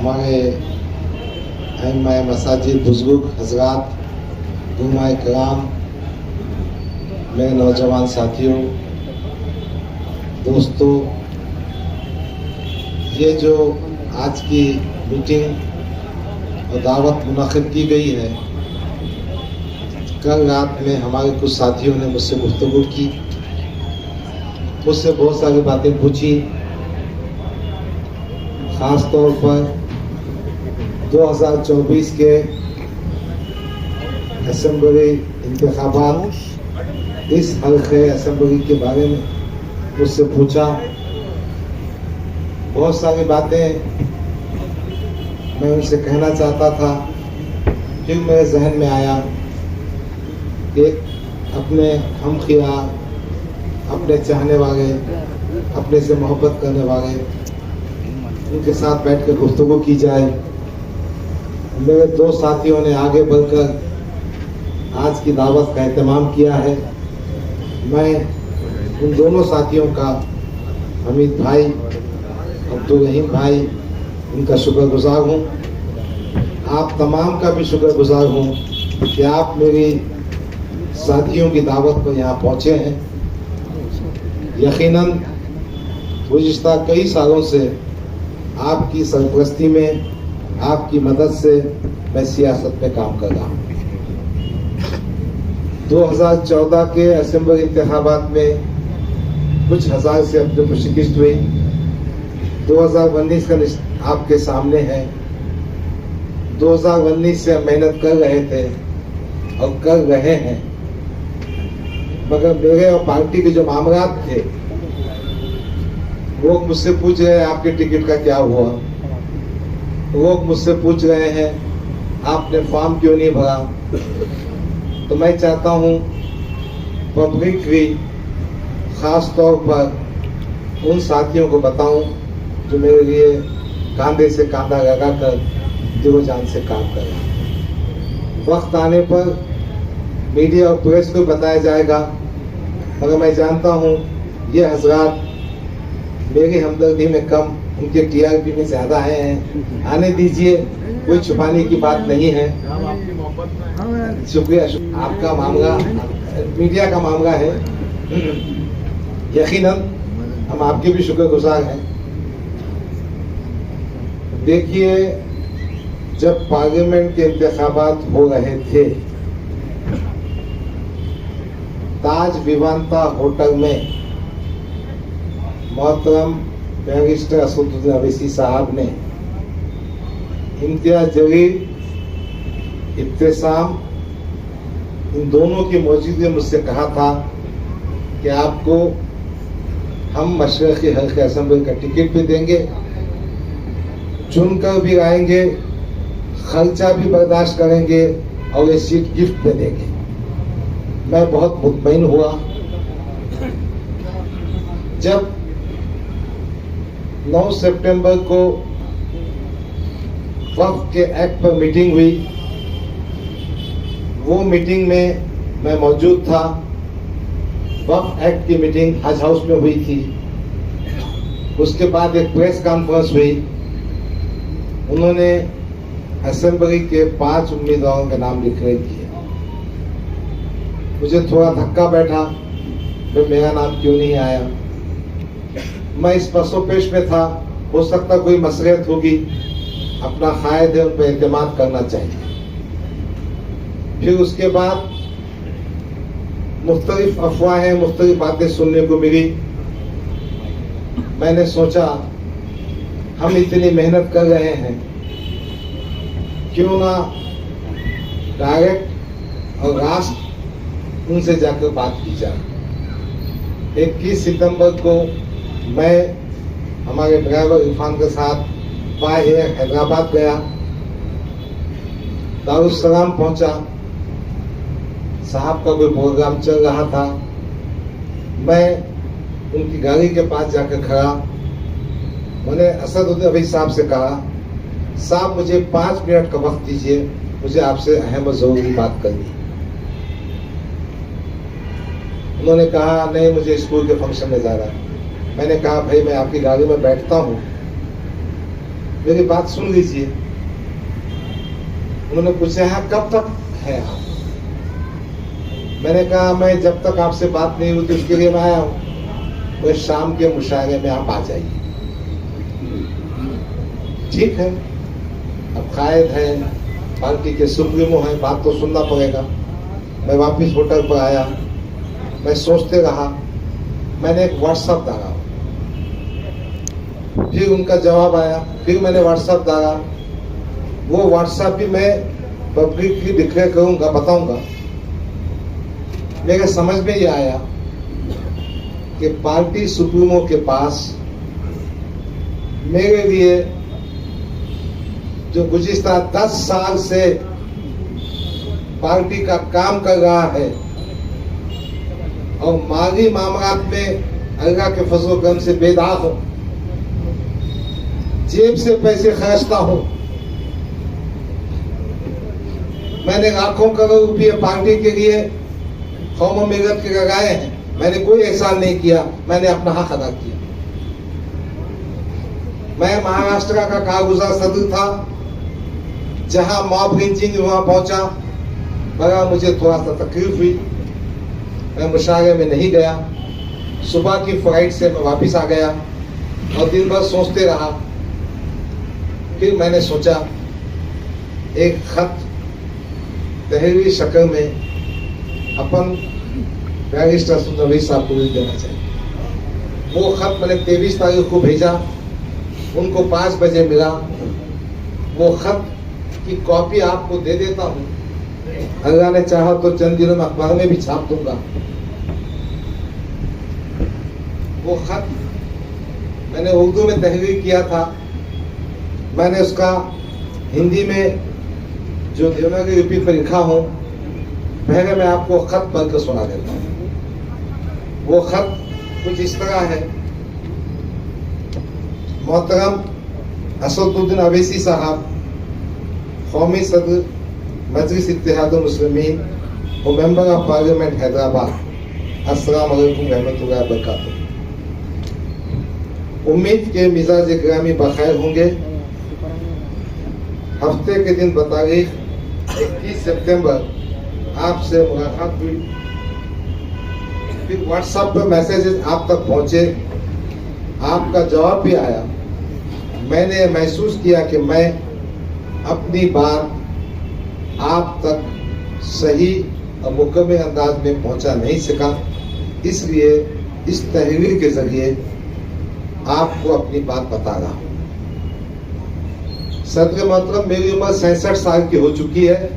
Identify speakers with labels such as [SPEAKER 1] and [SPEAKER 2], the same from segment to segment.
[SPEAKER 1] हमारे अइम्मा मसाजिद बुजुर्ग हजरात, उलमाए किराम, मेरे नौजवान साथियों, दोस्तों, ये जो आज की मीटिंग और दावत मुनाकिद की गई है, कल रात में हमारे कुछ साथियों ने मुझसे गुफ्तगू की, मुझसे बहुत सारी बातें पूछी। ख़ास तौर पर 2024 के असेंबली इंतखाबात, इस हल्के असेंबली के बारे में मुझसे पूछा। बहुत सारी बातें मैं उनसे कहना चाहता था, फिर मेरे जहन में आया एक अपने हमखियार, अपने चाहने वाले, अपने से मोहब्बत करने वाले, उनके साथ बैठकर गुफ्तगू की जाए। मेरे दो साथियों ने आगे बढ़कर आज की दावत का एहतमाम किया है। मैं उन दोनों साथियों का, हमीद भाई, अब्दुल रहीम भाई, उनका शुक्रगुजार हूँ। आप तमाम का भी शुक्रगुजार हूँ कि आप मेरी साथियों की दावत पर यहाँ पहुँचे हैं। यकीनन गुज़िश्ता कई सालों से आपकी सरपरस्ती में, आपकी मदद से मैं सियासत में काम कर रहा हूँ। 2014 के असेंबली इंतखाबात में कुछ हज़ार से अपनी शिकस्त हुई। 2019 का आपके सामने है। 2019 से हम मेहनत कर रहे थे और कर रहे हैं, मगर मेरे और पार्टी के जो मामलात थे, लोग मुझसे पूछ रहे हैं आपके टिकट का क्या हुआ। लोग मुझसे पूछ रहे हैं आपने फॉर्म क्यों नहीं भरा। तो मैं चाहता हूँ पब्लिक भी, ख़ास तौर पर उन साथियों को बताऊं जो मेरे लिए कांधे से कांधा लगाकर दिलो जान से काम कर रहे हैं। वक्त आने पर मीडिया और प्रेस को बताया जाएगा, मगर मैं जानता हूँ ये हजरात मेरी हमदर्दी में कम, उनके टीआरपी में ज़्यादा हैं। आने दीजिए, कोई छुपाने की बात नहीं है। शुक्रिया। आपका मामला मीडिया का मामला है, यकीनन हम आपके भी शुक्रगुजार हैं। देखिए, जब पार्लियामेंट के इंतखाबात हो रहे थे, ताज विवांता होटल में मोहतरम बैरिस्टर असदुद्दीन अवैसी साहब ने इम्तियाज जलील, इब्तिसाम, इन दोनों की मौजूदगी में मुझसे कहा था कि आपको हम मशरक़ी हल्के असेंबली का टिकट भी देंगे, चुनकर भी लाएंगे, खर्चा भी बर्दाश्त करेंगे और ये सीट गिफ्ट में देंगे। मैं बहुत मुतमईन हुआ। जब 9 सितंबर को वक्फ के एक्ट पर मीटिंग हुई, वो मीटिंग में मैं मौजूद था। वक्फ एक्ट की मीटिंग हज हाउस में हुई थी। उसके बाद एक प्रेस कॉन्फ्रेंस हुई। उन्होंने असेंबली के 5 उम्मीदवारों के नाम डिक्लेयर किए। मुझे थोड़ा धक्का बैठा, फिर मेरा नाम क्यों नहीं आया। मैं इस पसोपेश में था, हो सकता कोई मसलियत होगी, अपना कायद है, उन पर एतमाद करना चाहिए। फिर उसके बाद मुख्तलिफ अफवाहें, मुख्तलिफ बातें सुनने को मिली। मैंने सोचा हम इतनी मेहनत कर रहे हैं, क्यों ना डायरेक्ट और राष्ट्र उनसे जाकर बात की जाए। 21 सितंबर को मैं हमारे ड्राइवर इरफान के साथ बाय एयर हैदराबाद गया, दारुस्सलाम पहुंचा। साहब का कोई प्रोग्राम चल रहा था। मैं उनकी गाड़ी के पास जाकर खड़ा। मैंने असदुद्दीन अवैसी साहब से कहा, साहब मुझे 5 मिनट का वक्त दीजिए, मुझे आपसे अहम और ज़रूरी बात करनी। उन्होंने कहा नहीं, मुझे स्कूल के फंक्शन में जा रहा है। मैंने कहा भाई मैं आपकी गाड़ी में बैठता हूँ, मेरी बात सुन लीजिए। उन्होंने पूछा है कब तक है आप? मैंने कहा मैं जब तक आपसे बात नहीं हुई उसके लिए मैं आया हूं। वो शाम के मुशायरे में आप आ जाइए। ठीक है, अब कायद है, पार्टी के सुप्रीमो है, बात तो सुनना पड़ेगा। मैं वापिस होटल पर आया, मैं सोचते रहा। मैंने एक व्हाट्सएप डाला, फिर उनका जवाब आया, फिर मैंने व्हाट्सएप डाला। वो व्हाट्सएप भी मैं पब्लिकली डिक्लेयर करूंगा, बताऊंगा। मेरे समझ में ये आया कि पार्टी सुप्रीमो के पास मेरे लिए जो गुज़िश्ता 10 साल से पार्टी का काम कर रहा है और माली मामलात में अल्लाह के फजल करम से बेदाग हूं, जेब से पैसे खर्चता हूं। मैंने लाखों करोड़ रुपये पार्टी के लिए कौम मिलत के लगाए हैं। मैंने कोई एहसान नहीं किया, मैंने अपना हक अदा किया। मैं महाराष्ट्र का कारगुजार सदर था, जहां मॉब लिंचिंग वहां पहुंचा, मगर मुझे थोड़ा सा तकलीफ हुई। मैं मुशायरे में नहीं गया। सुबह की फ्लाइट से मैं वापस आ गया और दिन भर सोचते रहा। फिर मैंने सोचा एक खत तहरीरी शक्ल में अपन बैरिस्टर सुंदरवी साहब को देना चाहिए। वो खत मैंने 23 तारीख को भेजा, उनको 5 बजे मिला। वो खत की कॉपी आपको दे देता हूँ, अल्लाह ने चाहा तो चंद दिनों में अखबार में भी छाप दूंगा। वो खत मैंने उर्दू में तहरीर किया था। मैंने उसका हिंदी में जो देवनागरी लिपि पर लिखा हूं, पहले मैं आपको खत पढ़कर सुना देता हूं। वो खत कुछ इस तरह है। मोहतरम असदुद्दीन अवैसी साहब, कौमी सदर मजलिस इत्तेहादुल मुस्लिमीन और मेंबर ऑफ पार्लियामेंट हैदराबाद, अस्सलाम वालेकुम रहमतुल्लाहि व बरकातुहू। उम्मीद के मिजाज गिरामी बखैर होंगे। हफ्ते के दिन बतारीख 21 सितंबर आपसे मुलाकात हुई। फिर व्हाट्सएप पर मैसेजेस आप तक पहुंचे, आपका जवाब भी आया। मैंने महसूस किया कि मैं अपनी बात आप तक सही और मुकम्मल अंदाज में पहुंचा नहीं सका, इसलिए इस तहरीर के जरिए आपको अपनी बात बता रहा हूं। सदर मोहतरम, मेरी उम्र 66 साल की हो चुकी है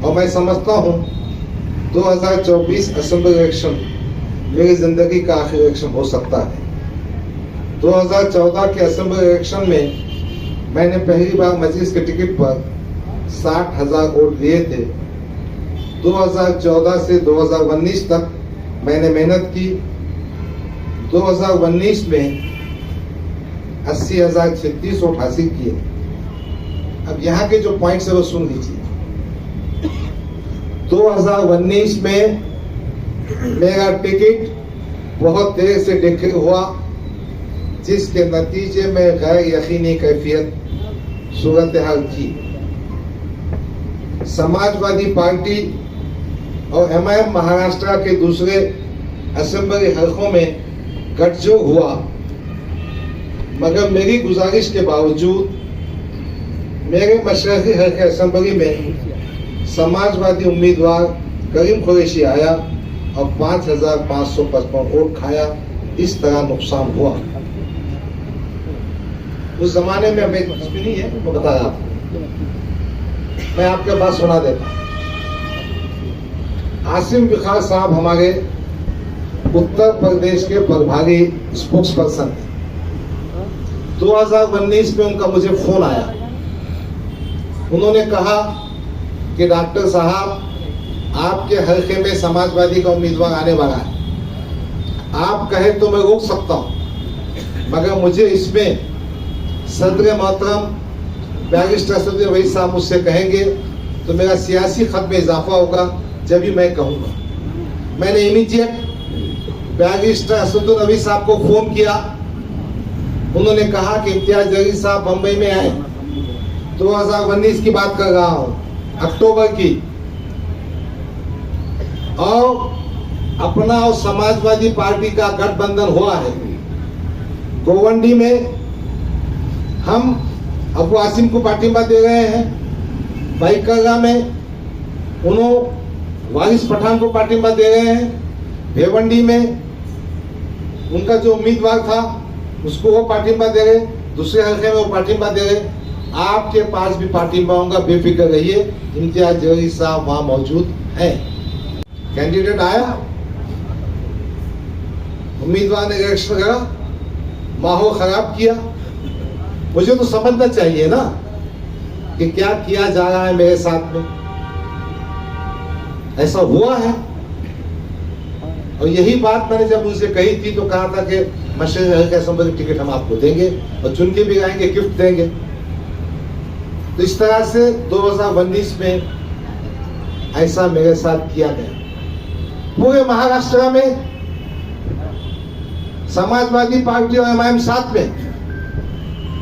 [SPEAKER 1] और मैं समझता हूं 2024 असेंबली इलेक्शन मेरी जिंदगी का आखिरी इलेक्शन हो सकता है। 2014 के असेंबली इलेक्शन में मैंने पहली बार मजलिस के टिकट पर 60,000 वोट लिए थे। 2014 से 2019 तक मैंने मेहनत की। 2019 में 80,036 वोट हासिल किए। अब यहाँ के जो पॉइंट्स है वो सुन लीजिए। 2019 में मेरा टिकट बहुत देर से डिक्लेयर हुआ, जिसके नतीजे में गैर यकीनी कैफियत सूरत हाल थी। समाजवादी पार्टी और एमआईएम महाराष्ट्र के दूसरे असेंबली हलकों में गठजोड़ हुआ, मगर मेरी गुजारिश के बावजूद मेरे मशरक़ी हल्के असेंबली में समाजवादी उम्मीदवार करीम कुरैशी आया और 5,555 वोट खाया। इस तरह नुकसान हुआ। उस जमाने में हमें कुछ भी नहीं है, वो बताया आपको। मैं आपके बात सुना देता हूं। आसिम विखार साहब हमारे उत्तर प्रदेश के प्रभारी स्पोक्स पर्सन थे। 2019 में उनका मुझे फोन आया। उन्होंने कहा कि डॉक्टर साहब, आपके हल्के में समाजवादी का उम्मीदवार आने वाला है। आप कहे तो मैं रोक सकता हूं, मगर मुझे इसमें सदर मोहतरम बैरिस्टर असदुद्दीन साहब मुझसे कहेंगे तो मेरा सियासी खत में इजाफा होगा, जब भी मैं कहूँगा। मैंने इमीडिएट बैरिस्टर असदुद्दीन साहब को फोन किया उन्होंने कहा कि इम्तियाज जलील साहब बंबई में आए, 2019 की बात कर रहा हूं, अक्टूबर की, और अपना और समाजवादी पार्टी का गठबंधन हुआ है। गोवंडी में हम अबू आसिम को पार्टिबा दे रहे हैं, भाईकगा में उन्होंने वारिस पठान को पार्टिबा दे रहे हैं, भेवंडी में उनका जो उम्मीदवार था उसको वो पार्टिबा दे रहे, दूसरे हल्के में वो पार्टिबा दे रहे। आपके पास भी पार्टिबा होगा, बेफिक्र रहिए, इम्तियाज जलील साहब वहां मौजूद हैं। कैंडिडेट आया, उम्मीदवार ने इलेक्शन करा, माहौल खराब किया। मुझे तो समझना चाहिए ना कि क्या किया जा रहा है मेरे साथ में। ऐसा हुआ है, और यही बात मैंने जब उनसे कही थी तो कहा था कि मशरक़ी हल्के असेंबली की टिकट हम आपको देंगे और चुन के भी आएंगे, गिफ्ट देंगे। तो इस तरह से 2019 में ऐसा मेरे साथ किया गया। पूरे महाराष्ट्र में समाजवादी पार्टी और एमआईएम साथ में,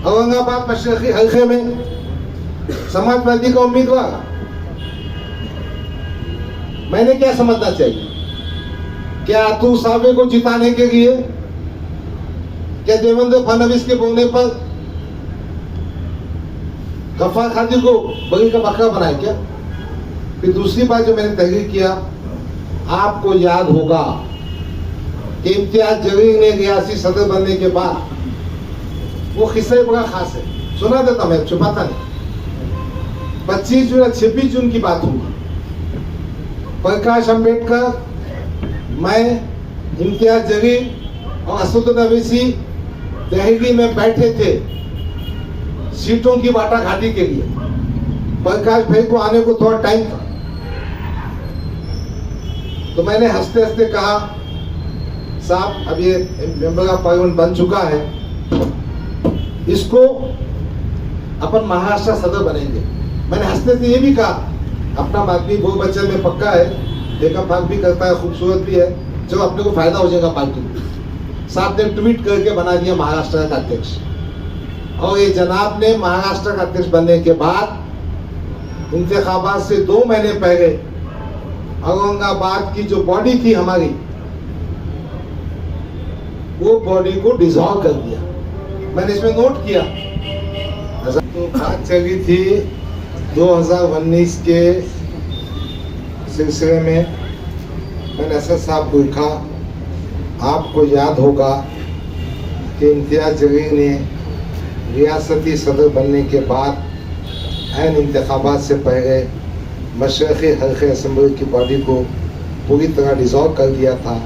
[SPEAKER 1] औरंगाबाद मशरक़ी हल्के में समाजवादी का उम्मीदवार। मैंने क्या समझना चाहिए? क्या अतुल सावे को जिताने के लिए, क्या देवेंद्र फडणवीस के बोलने पर गफ्फार खादी को बगल का बकरा बनाए क्या? फिर दूसरी बात जो मैंने तहरीर किया, आपको याद होगा कि इम्तियाज जलील ने रियासी सदर बनने के बाद, वो किस्सा बड़ा खास है, सुना देता मैं, छुपाता नहीं। 25 जून 26 जून की बात होगी, प्रकाश अंबेडकर, मैं, इम्तियाज जलील और असदुद्दीन अवैसी दिल्ली में बैठे थे सीटों की बाटाघाटी के लिए। प्रकाश भाई को आने को थोड़ा टाइम था, तो मैंने हंसते हंसते कहा, साहब अब ये मेंबर ऑफ पार्लियामेंट बन चुका है, इसको अपन महाराष्ट्र सदर बनेंगे। मैंने हंसते से ये भी कहा, अपना आदमी वो बच्चे में पक्का है, देखा भाग भी करता है, खूबसूरत भी है, जो अपने को फायदा हो जाएगा पार्टी को। साहब ने ट्वीट करके बना दिया महाराष्ट्र का अध्यक्ष, और ये जनाब ने महाराष्ट्र का अध्यक्ष बनने के बाद इंतखाबात से 2 महीने पहले औरंगाबाद की जो बॉडी थी हमारी, वो बॉडी को डिसॉल्व कर दिया। मैंने इसमें नोट किया। तो बात चली थी 2019 के सिलसिले में। मैंने असद साहब को लिखा, आपको याद होगा कि इम्तियाज जलील ने रियासती सदर बनने के बाद ऐन इंतखाबात से पहले मशरक़ी हल्के असेंबली की बॉडी को पूरी तरह डिसॉल्व कर दिया था,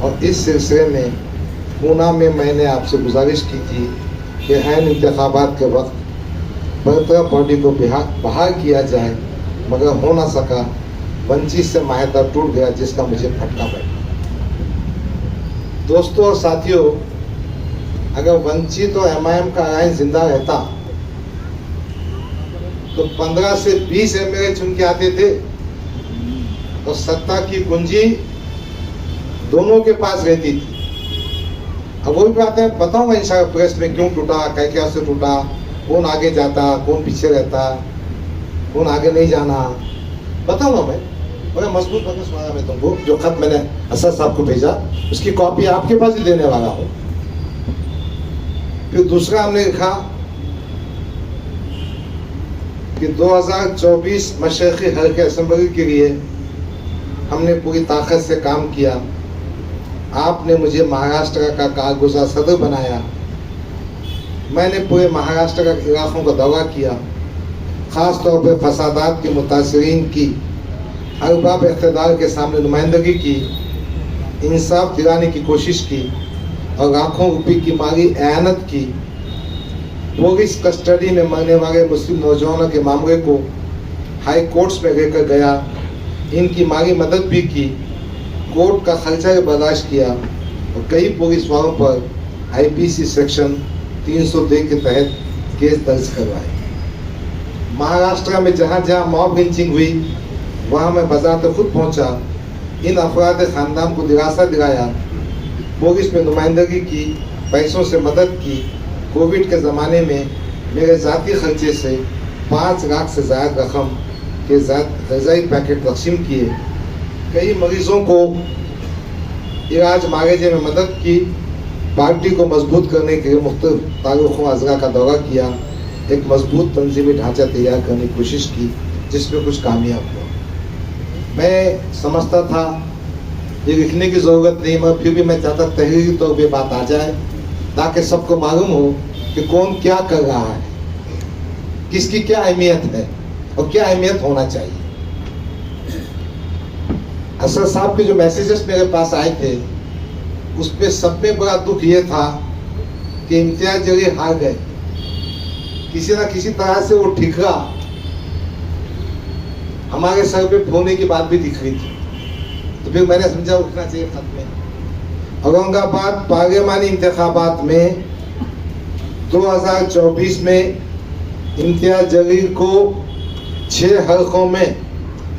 [SPEAKER 1] और इस सिलसिले में पूना में मैंने आपसे गुजारिश की थी कि ऐन इंतखाबात के वक्त बरतरफ बॉडी को बहाल किया जाए, मगर हो ना सका। वंचित से माहदा टूट गया, जिसका मुझे फटका बैठा। दोस्तों और साथियों, अगर वंचित और एमआईएम का अलायंस जिंदा रहता तो 15 से 20 एमएलए चुन के आते थे, और सत्ता की कुंजी दोनों के पास रहती थी। अब वो भी बातें बताऊंगा इंशाल्लाह प्रेस में, क्यों टूटा, क्या से टूटा, कौन आगे जाता, कौन पीछे रहता, कौन आगे नहीं जाना, बताऊंगा मैं। बड़ा मजबूत बातें सुनाया मैं तुमको। जो खत मैंने असद साहब को भेजा, उसकी कॉपी आपके पास ही देने वाला हूँ। फिर दूसरा हमने लिखा कि 2024 मशरक़ी हल्के असेंबली के लिए हमने पूरी ताकत से काम किया। आपने मुझे महाराष्ट्र का कारगुजार सदर बनाया। मैंने पूरे महाराष्ट्र के इलाकों का दौरा किया, ख़ास तौर पर फसादात के मुतासरीन की अरबाब इक़्तिदार के सामने नुमाइंदगी की, इंसाफ दिलाने की कोशिश की, और लाखों रुपये की माली एयानत की। पुलिस कस्टडी में मरने वाले मुस्लिम नौजवानों के मामले को हाई कोर्ट्स में लेकर गया, इनकी माली मदद भी की, कोर्ट का खर्चा बर्दाश्त किया, और कई पुलिस वालों पर आईपीसी सेक्शन 302 के तहत केस दर्ज करवाए। महाराष्ट्र में जहाँ जहाँ मॉब लिंचिंग हुई, वहाँ मैं बजाते खुद पहुँचा, इन अफराद खानदान को दिलासा दिलाया, पुलिस में नुमाइंदगी की, पैसों से मदद की, कोविड के ज़माने में मेरे ज़ाती खर्चे से 5 लाख से ज़्यादा रकम के ग़िज़ाई पैकेट तकसीम किए। कई मरीजों को इलाज मांगे में मदद की। पार्टी को मजबूत करने के लिए मुख्तलिफ ताल्लुक़ों अज़ला का दौरा किया। एक मजबूत तंजीमी ढांचा तैयार करने की कोशिश की, जिसमें कुछ कामयाब हुआ। मैं समझता था ये लिखने की ज़रूरत नहीं, मगर फिर भी मैं चाहता तहरीरी तौर पे बात आ जाए, ताकि सबको मालूम हो कि कौन क्या कर रहा है, किसकी क्या अहमियत है और क्या अहमियत होना चाहिए। असद साहब के जो मैसेजेस मेरे पास आए थे, उस पर सब में बड़ा दुख ये था कि इम्तियाज जलील हार गए। किसी ना किसी तरह से वो ठिकरा हमारे सर पे फोड़ने की बात भी दिख रही थी। तो फिर मैंने समझा उठना चाहिए खत में। औरंगाबाद पार्लियामानी इंतखाबात में 2024 में इम्तियाज जलील को 6 हल्कों में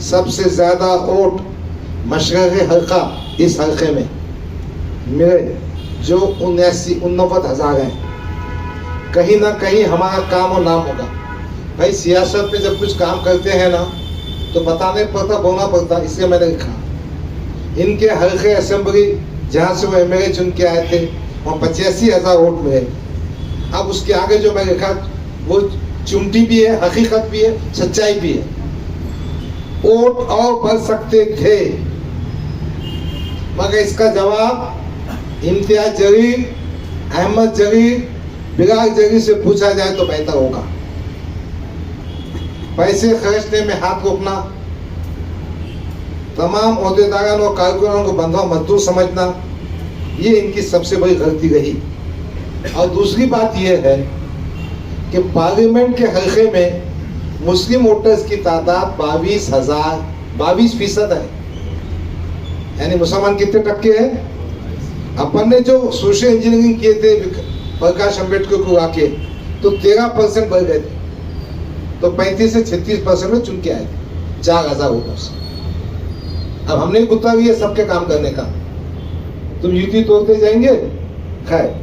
[SPEAKER 1] सबसे ज़्यादा वोट मशरक़ी हल्का इस हल्के में मिले, जो 89,000 हैं। कहीं ना कहीं हमारा काम और नाम होगा। भाई सियासत में जब कुछ काम करते हैं ना, तो बताने पड़ता, बोलना पड़ता। इसलिए मैंने लिखा इनके हल्के असेंबली जहाँ से वो एमएलए चुन के आए थे, वहाँ 85,000 वोट मिले। अब उसके आगे जो मैं लिखा वो चुमटी भी है, हकीकत भी है, सच्चाई भी है। वोट और बढ़ सकते थे, मगर इसका जवाब इम्तियाज जलील, अहमद जलील, बिलाल जलील से पूछा जाए तो बेहतर होगा। पैसे खर्चने में हाथ रोकना, तमाम ओहदेदारों और कारकुनों को बंधा मजदूर समझना, ये इनकी सबसे बड़ी गलती रही। और दूसरी बात यह है कि पार्लियामेंट के हल्के में मुस्लिम वोटर्स की तादाद 22% है। यानी मुसलमान कितने टक्के हैं? अपन ने जो सोशल इंजीनियरिंग किए थे प्रकाश अम्बेडकर को आके, तो 13% बढ़ गए थे। तो 35 से 36% में चुन के आए थे 4,000 वोटर्स। अब हमने कुत्ता भी है सबके काम करने का, तुम युति तोड़ते जाएंगे। खैर,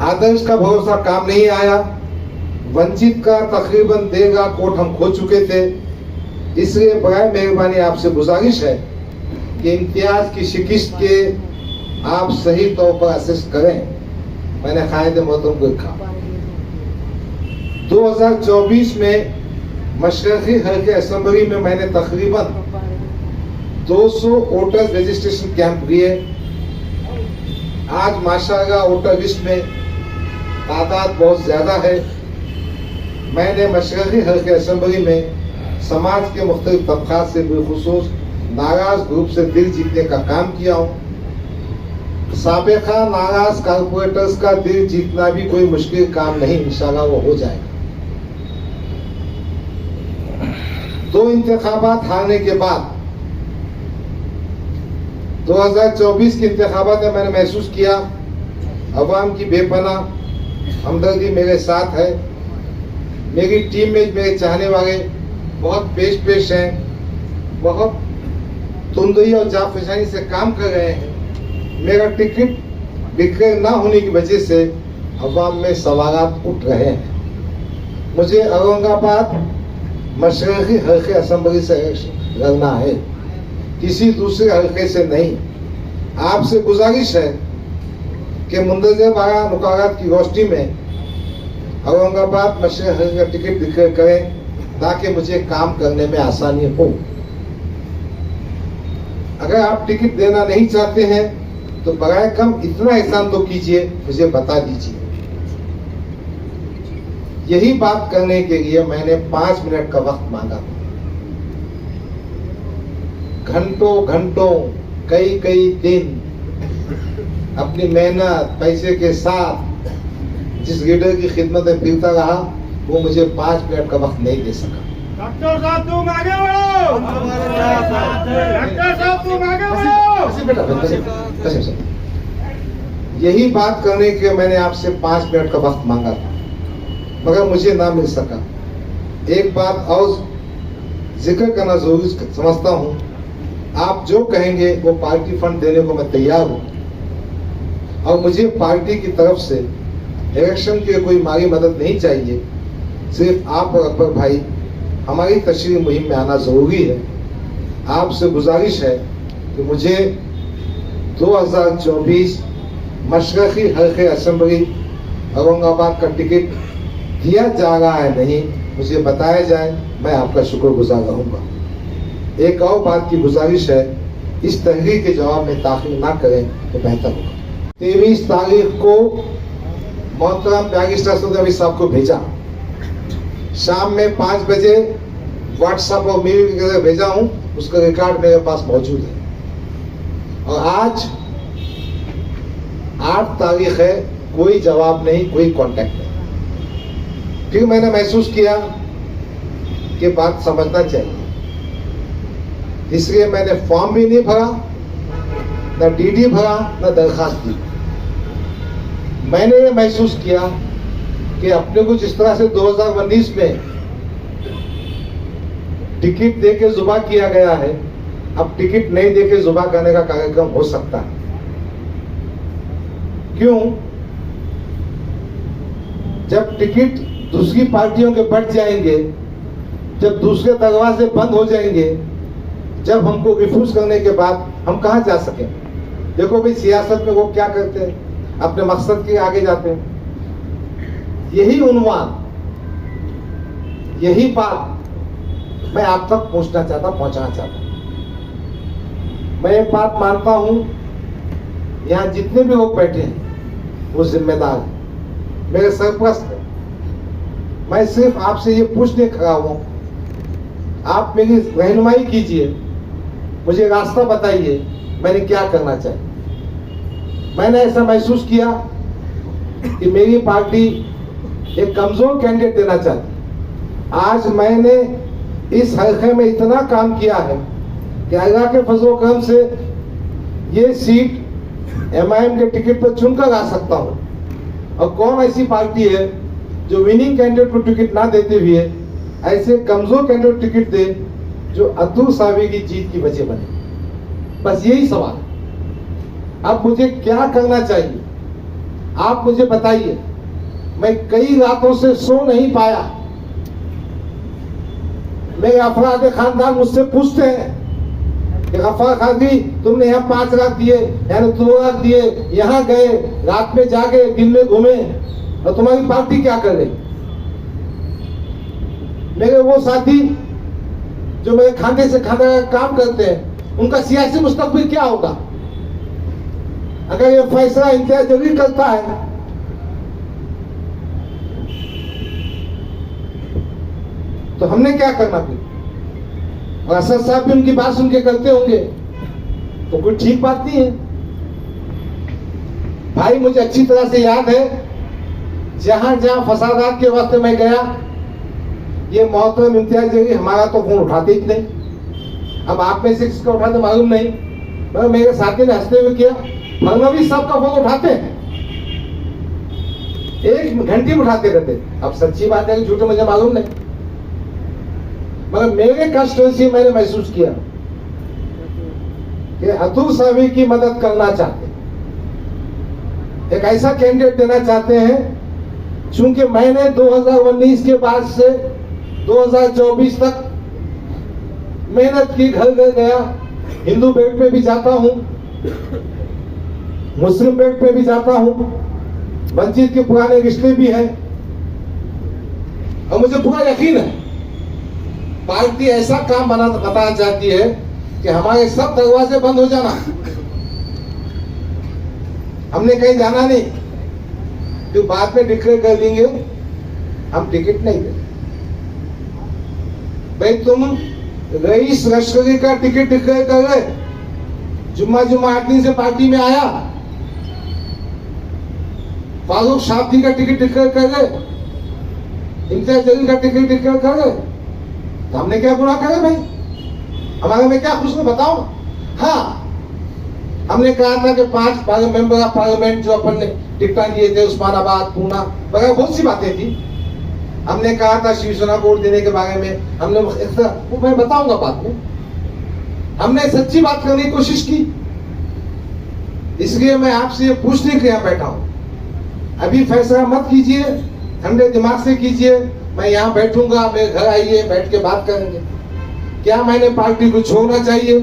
[SPEAKER 1] आदर्श का भरोसा काम नहीं आया। वंचित का तकरीबन 1.5 लाख वोट हम खो चुके थे। इसलिए बराए मेहरबानी आपसे गुजारिश है कि इम्तियाज की शिकस्त के आप सही तौर पर असेस करें। मैंने कायदे मोहतरम को लिखा 2024 में मशरक़ी हल्के असेंबली में मैंने तकरीबन 200 वोटर्स रजिस्ट्रेशन कैंप लिए। आज माशाअल्लाह वोटर लिस्ट में तादाद बहुत ज्यादा है। मैंने मशरक़ी हल्के असेंबली में समाज के मुख्तलिफ तबकात से बिलखुसूस नाराज ग्रुप से दिल जीतने का काम किया हूँ। साबिका नाराज कारपोरेटर्स का दिल जीतना भी कोई मुश्किल काम नहीं, इंशाल्लाह वो हो जाएगा। 2 इंतखाबात हारने के बाद 2024 के इंतखाबात में मैंने महसूस किया अवाम की बेपनाह हमदर्दी मेरे साथ है। मेरी टीम में मेरे चाहने वाले बहुत पेश हैं, बहुत तुंदई और जाफिशानी से काम कर रहे हैं। मेरा टिकट बिक्री ना होने की वजह से अवाम में सवालात उठ रहे हैं। मुझे औरंगाबाद मशरक़ी हल्के असेंबली से लड़ना है, किसी दूसरे हल्के से नहीं। आपसे गुजारिश है कि मुंदरजा बारह मुकारात की रोशनी में औरंगाबाद मशरक़ी हल्के का टिकट डिक्लेयर करें, ताकि मुझे काम करने में आसानी हो। अगर आप टिकट देना नहीं चाहते हैं तो बराए कम इतना एहसान तो कीजिए, मुझे बता दीजिए। यही बात करने के लिए मैंने 5 मिनट का वक्त मांगा। घंटों कई दिन अपनी मेहनत पैसे के साथ जिस लीडर की खिदमत में फिरता रहा, वो मुझे 5 मिनट का वक्त नहीं दे सका।
[SPEAKER 2] डॉक्टर साहब तुम आगे बढ़ो, डॉक्टर साहब तुम आगे बढ़ो।
[SPEAKER 1] यही बात करने के मैंने आपसे 5 मिनट का वक्त मांगा था, मगर मुझे ना मिल सका। एक बात और जिक्र करना जरूरी समझता हूँ, आप जो कहेंगे वो पार्टी फंड देने को मैं तैयार हूँ। और मुझे पार्टी की तरफ से इलेक्शन की कोई हमारी मदद नहीं चाहिए। सिर्फ आप और अकबर भाई हमारी तशरीह मुहिम में आना जरूरी है। आपसे गुजारिश है कि मुझे 2024 मशरक़ी हल्के असेंबली औरंगाबाद का टिकट दिया जा रहा है नहीं, मुझे बताया जाए, मैं आपका शुक्रगुजार रहूँगा। एक और बात की गुजारिश है, इस तहरीर के जवाब में ताख़ीर ना करें तो बेहतर होगा। 23 तारीख को मोहतरम बैरिस्टर सदर अभी साहब को भेजा, शाम में 5 बजे व्हाट्सएप और मेल वगैरह भेजा हूँ, उसका रिकॉर्ड मेरे पास मौजूद है। और आज 8 तारीख है, कोई जवाब नहीं, कोई कांटेक्ट नहीं। फिर मैंने महसूस किया कि बात समझना चाहिए, इसलिए मैंने फॉर्म भी नहीं भरा, न डीडी भरा, न दरखास्त दी। मैंने ये महसूस किया कि अपने को जिस तरह से 2019 में टिकट देके जुबा किया गया है, अब टिकट नहीं देके जुबा करने का कार्यक्रम हो सकता है। क्यों? जब टिकट दूसरी पार्टियों के बढ़ जाएंगे, जब दूसरे दरवाजे बंद हो जाएंगे, जब हमको रिफ्यूज करने के बाद हम कहां जा सकें? देखो भाई, सियासत में वो क्या करते हैं, अपने मकसद के आगे जाते हैं। यही उन्वान, यही बात मैं आप तक पहुंचाना चाहता हूं। मैं एक बात मानता हूं, यहां जितने भी लोग बैठे हैं वो जिम्मेदार हैं, मेरे सरपरस्त हैं। मैं सिर्फ आपसे ये पूछने खड़ा हूं, आप मेरी रहनुमाई कीजिए, मुझे रास्ता बताइए, मैंने क्या करना चाहिए। मैंने ऐसा महसूस किया कि मेरी पार्टी एक कमजोर कैंडिडेट देना चाहती। आज मैंने इस हल्के में इतना काम किया है कि अल्लाह के फजल करम से ये सीट MIM के टिकट पर चुनकर आ सकता हूं। और कौन ऐसी पार्टी है जो विनिंग कैंडिडेट को टिकट ना देते हुए ऐसे कमजोर कैंडिडेट टिकट दे जो अतुल सावी की जीत की वजह बने? बस यही सवाल। अब मुझे क्या करना चाहिए, आप मुझे बताइए। मैं कई रातों से सो नहीं पाया। मेरे अफराद खानदान मुझसे पूछते हैं कि गफ्फार खान जी, तुमने यहाँ 5 लाख दिए, यानी 2 लाख दिए, यहाँ गए, रात में जाके दिन में घूमे, और तुम्हारी पार्टी क्या कर रही? मेरे वो साथी जो मेरे खाने से खाने का काम करते हैं, उनका सियासी मुस्तकबिल क्या होगा अगर ये फैसला इम्तियाज जलील करता है? तो हमने क्या करना फिर? और असद साहब भी उनकी बात सुन के करते होंगे, तो कोई ठीक बात नहीं है। भाई, मुझे अच्छी तरह से याद है, जहां जहां फसादात के वास्ते मैं गया, ये मोहतरम इम्तियाज जलील हमारा तो फोन उठाते ही नहीं। अब आप में से किसका उठाते मालूम नहीं, मगर मेरे साथी ने हंसते हुए किया, फडणवीस साहब का फोन उठाते हैं, 1 घंटे में उठाते रहते। अब सच्ची बात है कि झूठे मुझे मालूम नहीं, मगर मेरे कंस्टिट्यूंसी मैंने महसूस किया कि अतुल सावी की मदद करना चाहते, एक ऐसा कैंडिडेट देना चाहते हैं। चूंकि मैंने 2019 के बाद से 2024 तक मेहनत की, घर घर गया, हिंदू बेल्ट पे भी जाता हूं, मुस्लिम बेल्ट पे भी जाता हूं, मस्जिद के पुराने रिश्ते भी हैं, और मुझे पूरा यकीन है पार्टी ऐसा काम बताना चाहती है कि हमारे सब दरवाजे बंद हो जाना, हमने कहीं जाना नहीं, जो बाद में डिक्लेयर कर देंगे हम टिकट नहीं देंगे। भाई, तुम रईस लश्करी का टिकट डिक्लेयर कर रहे, जुम्मा 8 दिन से पार्टी में आया, फारूक शाब्दी का टिकट डिक्लेयर कर रहे, इम्तियाज जलील का टिकट डिक्लेयर कर रहे, तो हमने क्या गुनाह करा भाई? हमारे में क्या खुश बताओ। हाँ, हमने कहा था कि 5 मेंबर ऑफ पार्लियामेंट जो अपन ने टिकट दिए थे, उस्मानाबाद, पूना वगैरह, बहुत सी बातें थी। हमने कहा था शिवसेना को वोट देने के बारे में, हमने वो मैं बताऊंगा बाद में। हमने सच्ची बात करने की कोशिश की, इसलिए मैं आपसे ये पूछने के यहाँ बैठा हूं अभी फैसला मत कीजिए, ठंडे दिमाग से कीजिए। मैं यहाँ बैठूंगा, मेरे घर आइए, बैठ के बात करेंगे। क्या मैंने पार्टी को छोड़ना चाहिए?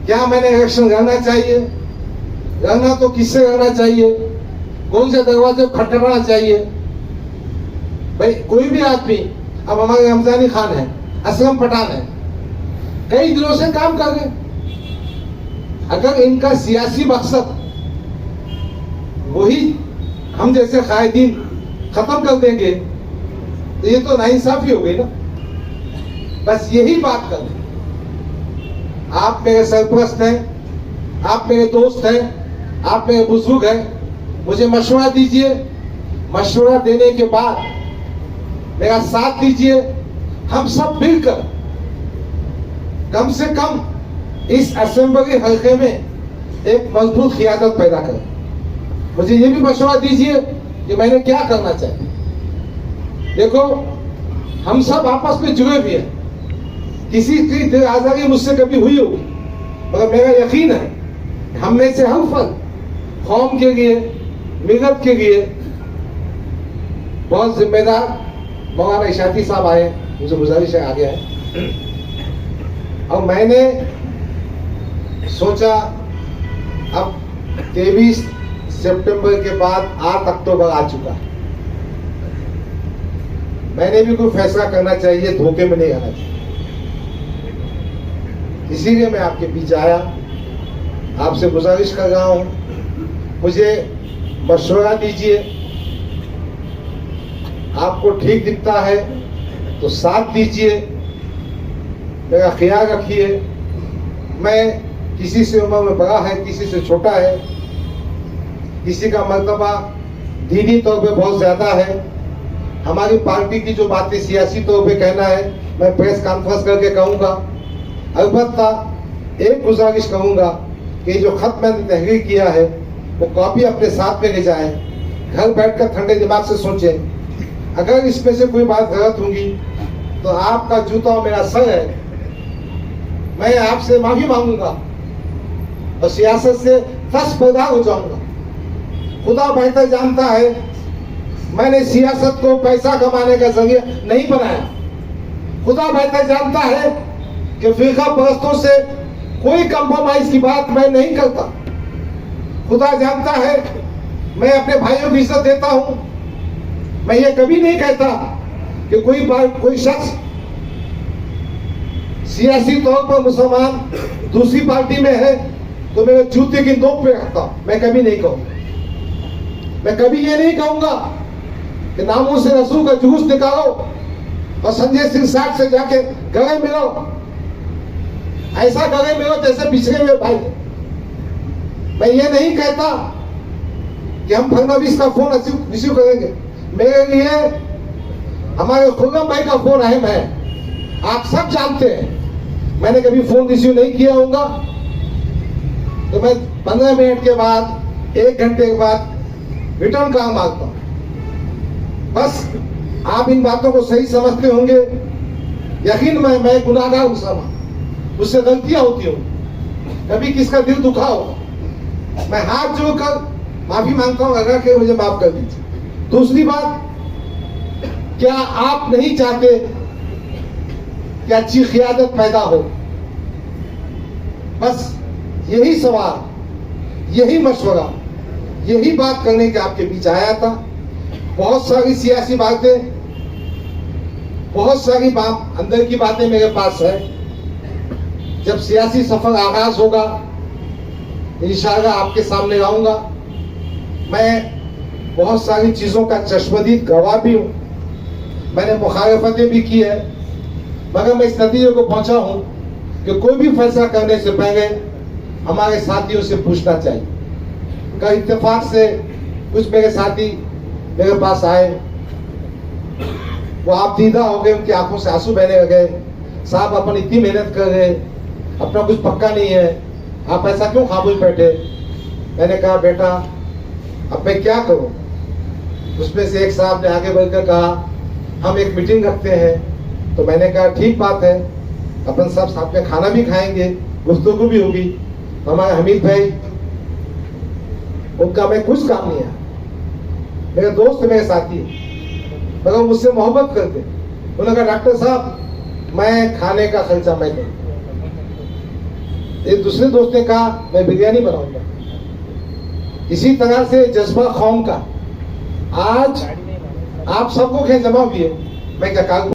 [SPEAKER 1] क्या मैंने इलेक्शन लड़ना चाहिए? लड़ना तो किससे लड़ना चाहिए? कौन से दरवाजे को खटखटाना चाहिए? भाई कोई भी आदमी, अब हमारे रमजानी खान है, असलम पठान है, कई दिनों से काम कर रहे। अगर इनका सियासी मकसद वही हम जैसे कायदीन खत्म कर देंगे तो ये तो नाइंसाफी हो गई ना। बस यही बात कर, आप मेरे सरपरस्त हैं, आप मेरे दोस्त हैं, आप मेरे बुजुर्ग हैं, मुझे मशवरा दीजिए। मशवरा देने के बाद मेरा साथ दीजिए। हम सब मिलकर कम से कम इस असेंबली हल्के में एक मजबूत क़ियादत पैदा करें। मुझे ये भी मशवरा दीजिए कि मैंने क्या करना चाहिए। देखो, हम सब आपस में जुड़े भी हैं। किसी की दिल आजारी मुझसे कभी हुई होगी, मगर मेरा यकीन है हम में से हर फर्द कौम के लिए, मिलत के लिए बहुत जिम्मेदार। मौलाना इशाती साहब आए, मुझे गुजारिश है आगे आए। और मैंने सोचा अब 23 सितंबर के बाद 8 अक्टूबर आ चुका है, मैंने भी कोई फैसला करना चाहिए, धोखे में नहीं आना चाहिए। इसीलिए मैं आपके पीछे आया, आपसे गुजारिश कर रहा हूं, मुझे मशवरा दीजिए। आपको ठीक दिखता है तो साथ दीजिए, मेरा ख्याल रखिए। मैं किसी से उम्र में बड़ा है, किसी से छोटा है, किसी का मर्तबा दीनी तौर पे बहुत ज्यादा है। हमारी पार्टी की जो बातें सियासी तौर पे कहना है, मैं प्रेस कॉन्फ्रेंस करके कहूंगा। अलबत्ता एक गुजारिश करूंगा कि जो खत मैंने तहरीर किया है वो कॉपी अपने साथ में ले जाएं, घर बैठकर ठंडे दिमाग से सोचें। अगर इसमें से कोई बात गलत होगी तो आपका जूता और मेरा सर है, मैं आपसे माफी मांगूंगा और सियासत से तसबरदार हो जाऊंगा। खुदा बेहतर जानता है, मैंने सियासत को पैसा कमाने का जरिया नहीं बनाया। खुदा बेहतर जानता है कि फिरका परस्तों से कोई कंप्रोमाइज की बात मैं नहीं करता। खुदा जानता है मैं अपने भाइयों की इज्जत देता हूं। मैं ये कभी नहीं कहता कि कोई शख्स सियासी तौर पर मुसलमान दूसरी पार्टी में है तो मेरे जूते की नोक पे रखता हूं। मैं कभी नहीं कहूंगा। मैं कभी ये नहीं कहूंगा कि नामों से रसूल का जुलूस निकालो और संजय सिंह साठ से जाके गले मिलो, ऐसा गले मिलो जैसे पिछले हुए भाई। मैं ये नहीं कहता कि हम फडणवीस का फोन रिसीव करेंगे। मेरे लिए हमारे खुर्रम भाई का फोन अहम है, आप सब जानते हैं। मैंने कभी फोन रिसीव नहीं किया होगा तो मैं 15 मिनट के बाद, 1 घंटे के बाद रिटर्न कॉल मांगता हूं। बस आप इन बातों को सही समझते होंगे। यकीन मैं गुनाहगार हूं, साहब, मुझसे गलतियां होती होंगी, कभी किसका दिल दुखा होगा। मैं हाथ जोड़कर माफी मांगता हूं, अगर के मुझे माफ कर दीजिए। दूसरी बात, क्या आप नहीं चाहते कि अच्छी क़ियादत पैदा हो? बस यही सवाल, यही मशवरा, यही बात करने के आपके बीच आया था। बहुत सारी सियासी बातें, बहुत सारी अंदर की बातें मेरे पास है। जब सियासी सफर आगाज होगा इंशाअल्लाह आपके सामने आऊंगा। मैं बहुत सारी चीजों का चश्मदीद गवाह भी हूं, मैंने मुखालफतें भी की है, मगर मैं इस नतीजे को पहुंचा हूं कि कोई भी फैसला करने से पहले हमारे साथियों से पूछना चाहिए। कल इत्तेफाक से कुछ मेरे साथी मेरे पास आए, वो आप दीदा हो गए, उनकी आंखों से आंसू बहने लगे। साहब अपन इतनी मेहनत कर रहे, अपना कुछ पक्का नहीं है, आप ऐसा क्यों खामोश बैठे? मैंने कहा बेटा अब मैं क्या करूं? उसमें से एक साहब ने आगे बढ़कर कहा हम एक मीटिंग रखते हैं। तो मैंने कहा ठीक बात है, अपन सब साथ में खाना भी खाएंगे, गुफ्तगू भी होगी। हमारे हमीद भाई, उनका मैं कुछ काम नहीं है, मेरे दोस्त मेरे साथी मगर मुझसे मोहब्बत करते। उन्होंने कहा डॉक्टर साहब मैं खाने का खर्चा मैं दूं। एक दूसरे दोस्त ने कहा मैं बिरयानी बनाऊंगा। इसी तरह से जज्बा कौम का आज आप सबको जमा भी है। मैं क्या कहूँ